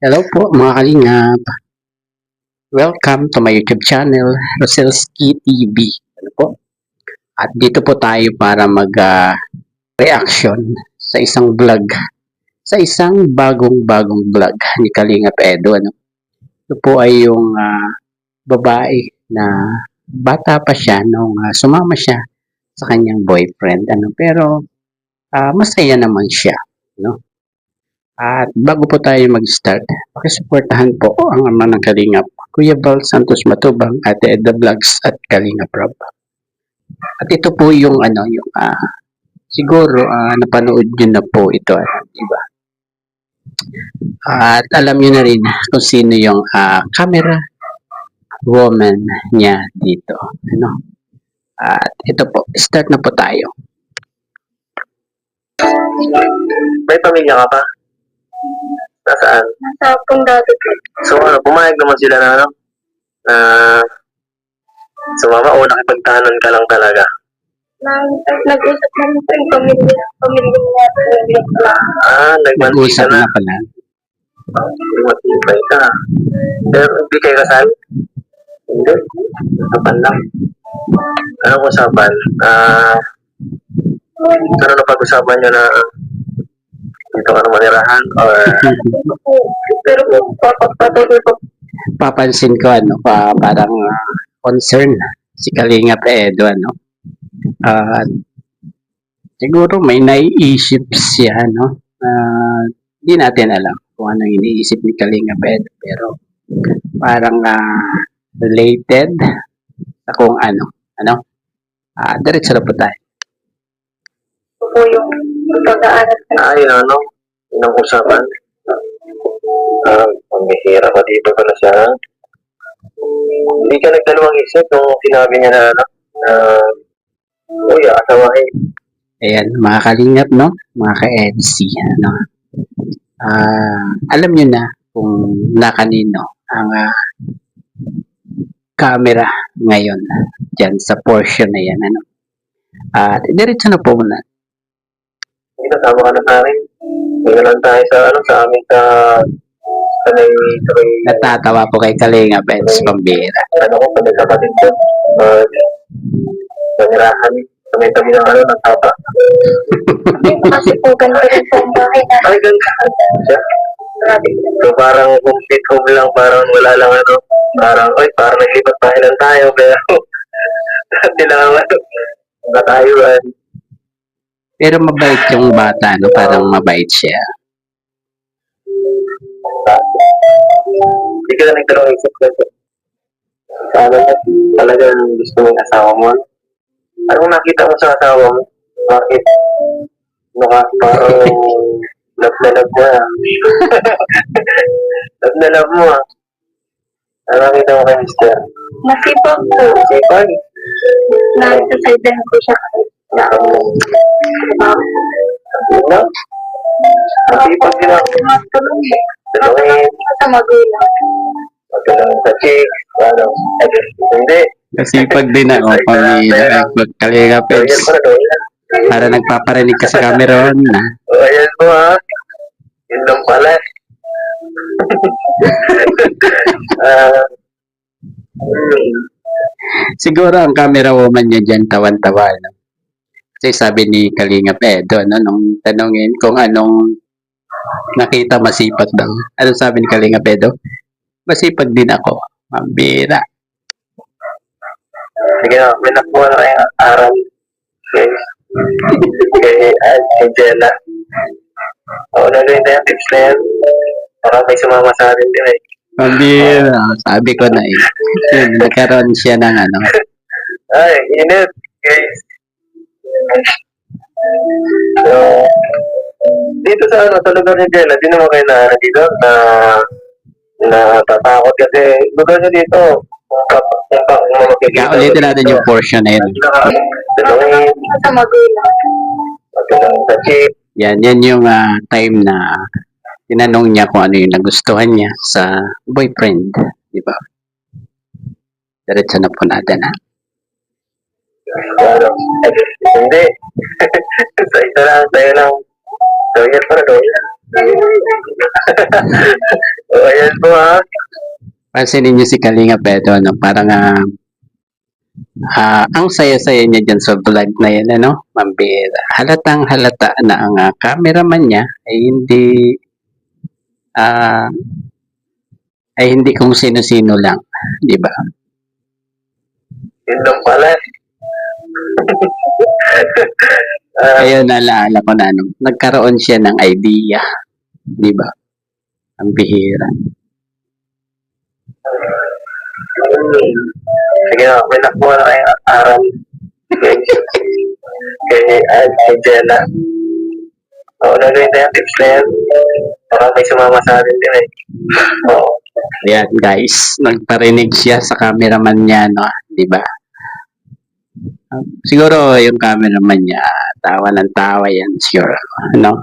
Hello po mga kalingap. Welcome to my YouTube channel, Roselski TV. Ano po? At dito po tayo para mag-reaction sa isang vlog. Sa isang bagong vlog ni Kalingap Edo. Ano? Ito po ay yung babae na bata pa siya nung sumama siya sa kanyang boyfriend. Ano? Pero masaya naman siya. No? At bago po tayo mag-start, pakisuportahan po ang ama ng Kalingap, Kuya Val Santos Matubang, Ate Edda Vlogs at Kalingap Rob. At ito po yung siguro napanood nyo na po ito, diba? At alam nyo na rin kung sino yung camera woman niya dito. Ano? At ito po, start na po tayo. May pamilya ka pa? Nasaan? Nasa dati ko. So pumayag naman sila na sumama o nakipagtahanan ka lang talaga? Nag-usap namin po yung pamilya niya. Nag-usap na. na pala. Matibay ka. Pero hindi kayo kasal? Hindi. Usapan lang. Anong usapan? Ano na pag-usapan nyo na dito ka na manirahan? Or Pero patuloy ko. Papansin ko parang concern si Kalingap Edo siguro may naiisip siya hindi natin alam kung ano iniisip ni Kalingap Edo, pero parang related sa kung diretso na po tayo. Ito po yung pag-aaral ko. yun ang usapan. Pambihira pa dito pala siya. Hindi ka nagdalawang isip nung sinabi niya na uy, asawahin. Ayan, mga Kalingap, no? Mga ka-EDC, alam nyo na kung nakanino ang camera ngayon dyan sa portion na yan, At diretso na po muna. Hindi kasama ka na sa akin. Hindi na lang tayo sa amin sa Natatawa po kay Kalingap Edo sa pambira. Kami kapatid ko. Nanirahan. Kami ng ng tapa. Kasi po ganito rin po ang bahay na. Ay, ganda. So, parang complete home lang. Parang wala lang parang naglipat tayo lang tayo. Pero, kailangan matayuan. Pero mabait yung bata, parang mabait siya. Hindi ka na nagdalawang isip ko. Talagang gusto mo yung asawa mo. Anong nakita mo sa asawa mo? Bakit? Parang love na love mo. Love na love mo. Ano nakita mo kay Mister? Masipag po. Sipag? Nasa-sideline ko siya. Ano? Masipag sila. Matulungin sa magulang. Matulungin sa chick. Hindi. Kasipag din pamilya. Kalingap Edo. Para nagpaparinig ka sa camera na. Ayan mo Yun lang pala. Siguro ang camera woman niya dyan tawan-tawa. Kasi sabi ni Kalingap Edo, nung tanongin kung anong nakita masipag daw. Ano sabi ni Kalingap Edo? Masipag din ako. Mambira. Sige na, may nakuha na kayong aral kay Jenna. Nagawin tayo tips na yan. Para may sumama sa atin din Mambira. Sabi ko na Yun, nagkaroon siya ng Ay, init, guys. So, dito sa lugar ni Jenna, di naman kayo dito na tatakot kasi lugar niya dito. Ulitin natin yung portion na yun. Sa magulang. Sa chick. Yan yung time na tinanong niya kung ano yung nagustuhan niya sa boyfriend. Di ba? Diretso na po natin, Hindi. Sa isa lang, sa'yo lang. Gawin pa na. So, ayan po ha. Pansinin niyo si Kalinga Pedro, no? Parang ang saya-saya niya dyan sa vlog na yan, ano? Mambira. Halatang halata na ang cameraman niya ah, ay hindi kung sino-sino lang, di ba? Yun lang pala. Ayun, naalala ko na, ano, nagkaroon siya ng idea, di ba? Ang bihira. Sige na, may nakuha na kayong aral. Kay Jenna. Oo, nagawin na yung tips na yan. Baka may sumama sa atin din eh. Oo. Ayan, guys, nagparinig siya sa cameraman niya, no? Di ba? Siguro yung cameraman niya, tawa ng tawa yan, sure. Ano?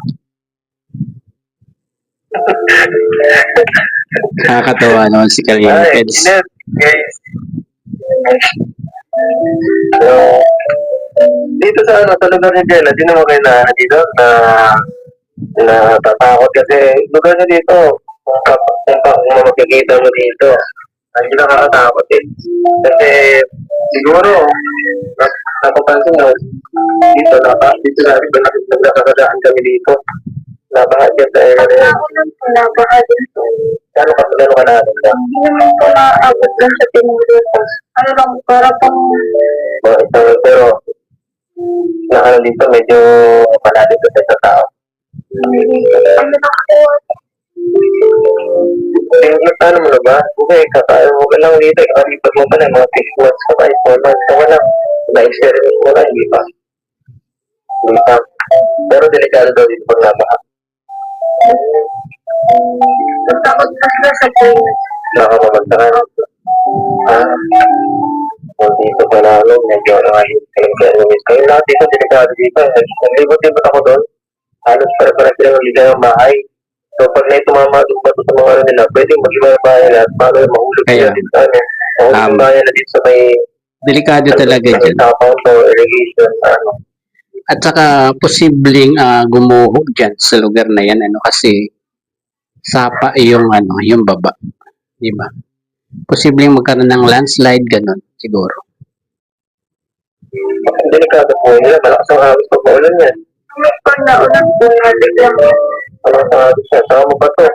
Nakakatawa naman si Kalinga Ay, Peds. init, guys. So, dito sa ano, sa lugar ni Jenna, di naman kayo na dito na tatakot kasi lugar niya dito, kung makikita mo dito, hindi nakakatakot eh. Kasi siguro, napapansin mo, dito nagkakadaan kami dito. Nabahat yan sa area. Nabahat din po. Gano'n ka natin ka? Hindi naman po naabot lang sa pinulitas. Ano lang, para pang Pero, na dito, medyo malalim sa sa tao. ano lang po. Ano mo na ba? Okay, kakain mo ka lang dito. Kakalipat mo pa na mga 6 months ka pa, 4 months ka pa lang. Na-experiment mo na, hindi pa. Hindi pa. Pero delikado daw dito pag nabaha. Natakot na sila sa clinic. Nakamamagtakan. Kung dito pa namin, medyo nakahit kayo. Kayo lahat dito, delikado dito. Naglibot-libot ako doon. Halos para-para sila magligaw ng bahay. So, pag na tumama doon ba sa mga ano nila, pwedeng mag-iba yung bahay nila at paano mahulog Kaya, sila dito sa amin. Mahulog yung bahay na dito sa may Delikado talaga dyan. tapang to, irrigation, ano. At saka, posibleng gumuhog dyan sa lugar na yan, ano, kasi sapa yung, ano, yung baba. Di ba? Posibleng magkaroon ng landslide, ganun, siguro. Ang delikado po nila, malakas ang hangin pag maulan yan. Pag naulan po, natin lang. Malakas ang hangin siya, saka mo pa to.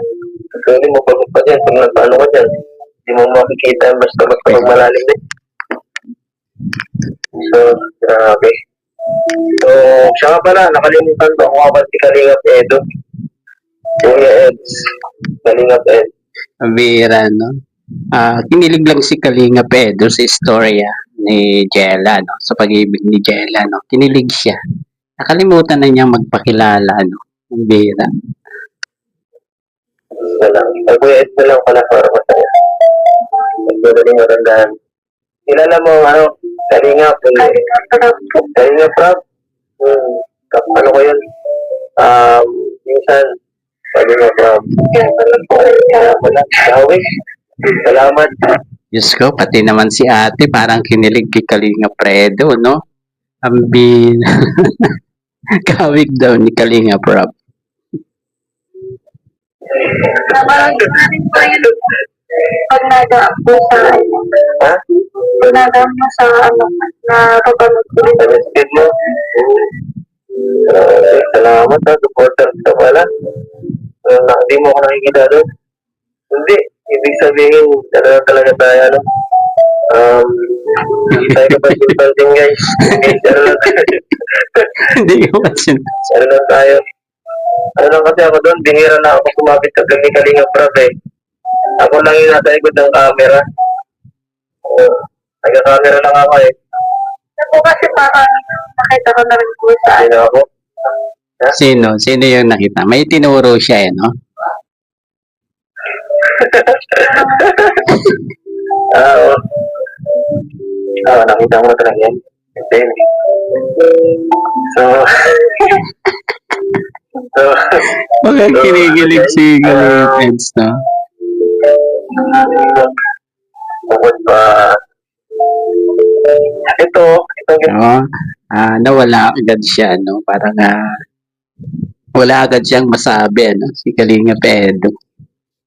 Pwede mo pagod pa dyan, kung nagpaano ka dyan. Hindi mo makikita yung basta pag malalim din. So, grabe. So, siya nga pala, nakalimutan ko ako kapag si Kalingap Edo. Kuya Eds. Kalingap Ed. Ang bihira, no? Kinilig lang si Kalinga Pedro sa istorya ni Jella, no? Sa pag-ibig ni Jella, no? Kinilig siya. Nakalimutan na niya magpakilala, no? Ang bihira. Na lang. Ay, Kuya Ed na lang pala para masaya. Nagdadaling marandahan. Kilala mo, ano, Kalingap. Kalingap Rob. Ano ko yun? Minsan, Kalingap Rob. Kaya mo lang. Gawin. Salamat. Diyos ko, pati naman si ate, parang kinilig kay Kalinga Predo, no? Ang kawig daw ni Kalinga Prab. Parang rin po yun. Pag nadaan po sa ano. Ha? Pag nadaan mo sa ano, na kapanood ko rin. Speed mo. Salamat ha. Supporter ka pala. Hindi mo ako nakikita doon. Hindi. Ibig sabihin, talaga tayo, ano? Hindi tayo kapag-consulting, guys. Guys, ano lang tayo. Hindi ko kasi. Ano lang tayo. Ano lang kasi ako doon, binira na ako sumapit sa ni Kalinga Prab eh. Ako lang yung nasa ikot ng camera. Nagka-camera lang ako eh. Ako kasi parang nakita ko na rin po sa ano. Sino ako? Sino? Sino yung nakita? May tinuro siya, eh, no? Oo. Nakita mo na talaga yan. Then, so, Huwag kang kinikilig si Kalinga Peds, no? bukod pa, itong No? Nawala agad siya, no? Parang wala agad siyang masabi, no? Si Kalinga Pedro.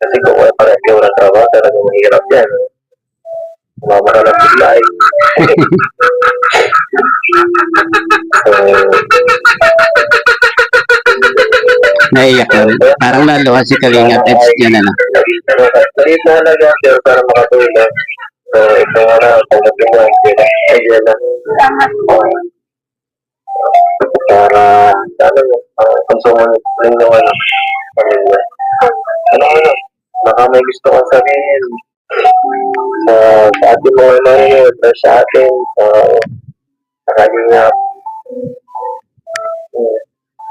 Kasi kung wala pa rin kayo ng trabaho, talagang mahirap yan. Mamara lang bigla eh. So, Naiyak ka rin. Parang lalo kasi Kalinga text niya na. maliit na halaga, pero para makatulong. So, ito nga na, tanggapin mo ang sila. Idea na. Salamat po. Para, ano mo, konsumo rin ng ano, pamilya. Ano, baka may gusto kang sabihin sa ating mga manonood na sa atin, sa kanya.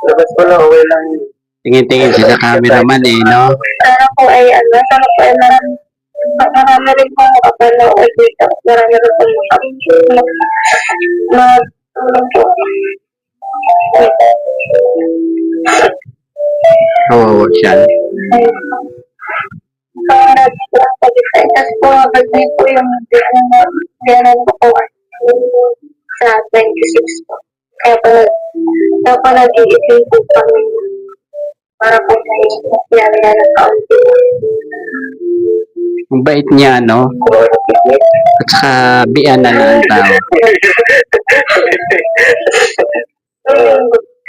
Labas ko lang, okay lang yun. Tingin-tingin siya sa cameraman eh, no? Sana po ay ano, sana po ay marami rin po makapanood dito. Marami rin po tulong po. Oo, siya. Congrats po ang pag-isay. Tapos po, bagay po yung gano'n po po sa 26 po. Kaya po nag-iisip po kami para po sa yan ng kaunti. Ang bait niya, no? At saka biyan na ang tao.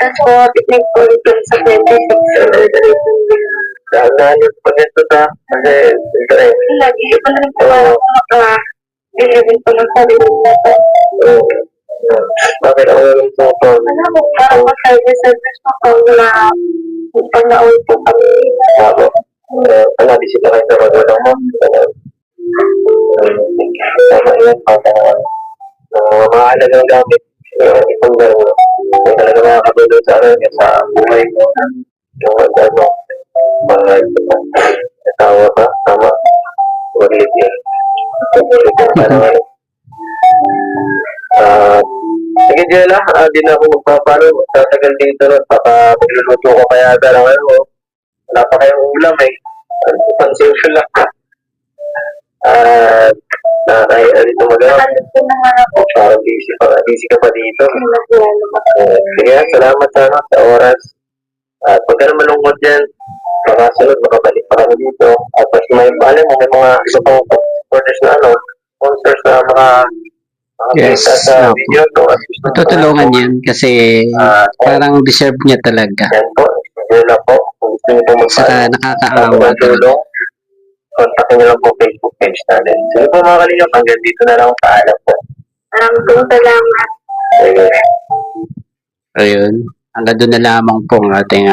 Tapos po, picnic po dito sa 26. Nahanap pa nito ta, kasi, siyempre, Nag-iipon rin po para po makabili po ng sarili natin. bakit ako yung photo? Ano po, para po service po po na pag nauwi po kami. Ako, bisita kayo sa magulang mo. Tama yun, mga mahalagang gamit, itong gano'n. Kung talaga makakatulong sa sa buhay mo, yung ano, mga tawa ka, tama, ulit yun. Sige, Jella, di na ako magpapalo. Tatagal dito nun. Baka magluluto ko kaya ng ano. Wala pa kayong ulam eh. Pansin lang. Nakakaya dito magawa. Ano po naman ako. Parang busy ka pa dito. Naglalalo ako. Sige, salamat sa oras. At pag ka na malungkot yan, baka sunod, makabalik pa kami dito. At mas may mga iba pang supporters na sponsors na Yes, sa opo. video. Matutulungan yan kasi parang deserve niya talaga. Yan po, yun lang po. Kung gusto niyo po Saka nakakaawa talaga. tulong, kontakin niyo lang po Facebook page natin. Sige po mga kalingap, hanggang dito na lang. Paalam po. Maraming po salamat. Sige. Ayun. Hanggang doon na lamang po ang ating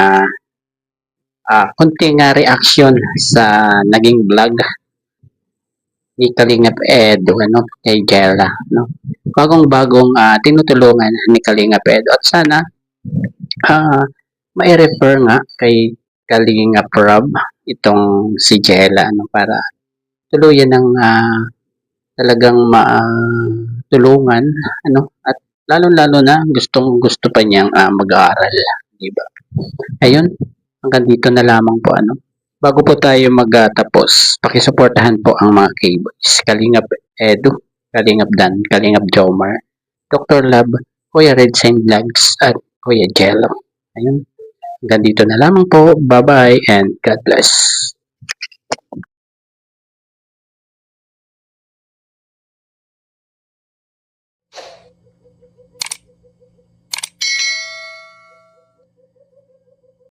kunting reaction sa naging vlog ni Kalingap Edo, kay Jella, no? Bagong-bagong tinutulungan ni Kalingap Edo at sana mai-refer nga kay Kalingap Rob itong si Jella, para tuluyan ng talagang matulungan, at lalo-lalo na gustong-gusto pa niyang mag-aaral, di ba? Ayun, hanggang dito na lamang po, Bago po tayo magtapos, pakisuportahan po ang mga K-Boys. Kalingap Edu, Kalingap Dan, Kalingap Jomar, Dr. Lab, Kuya Red Sign Vlogs, at Kuya Jello. Ayun, hanggang dito na lamang po. Bye-bye and God bless.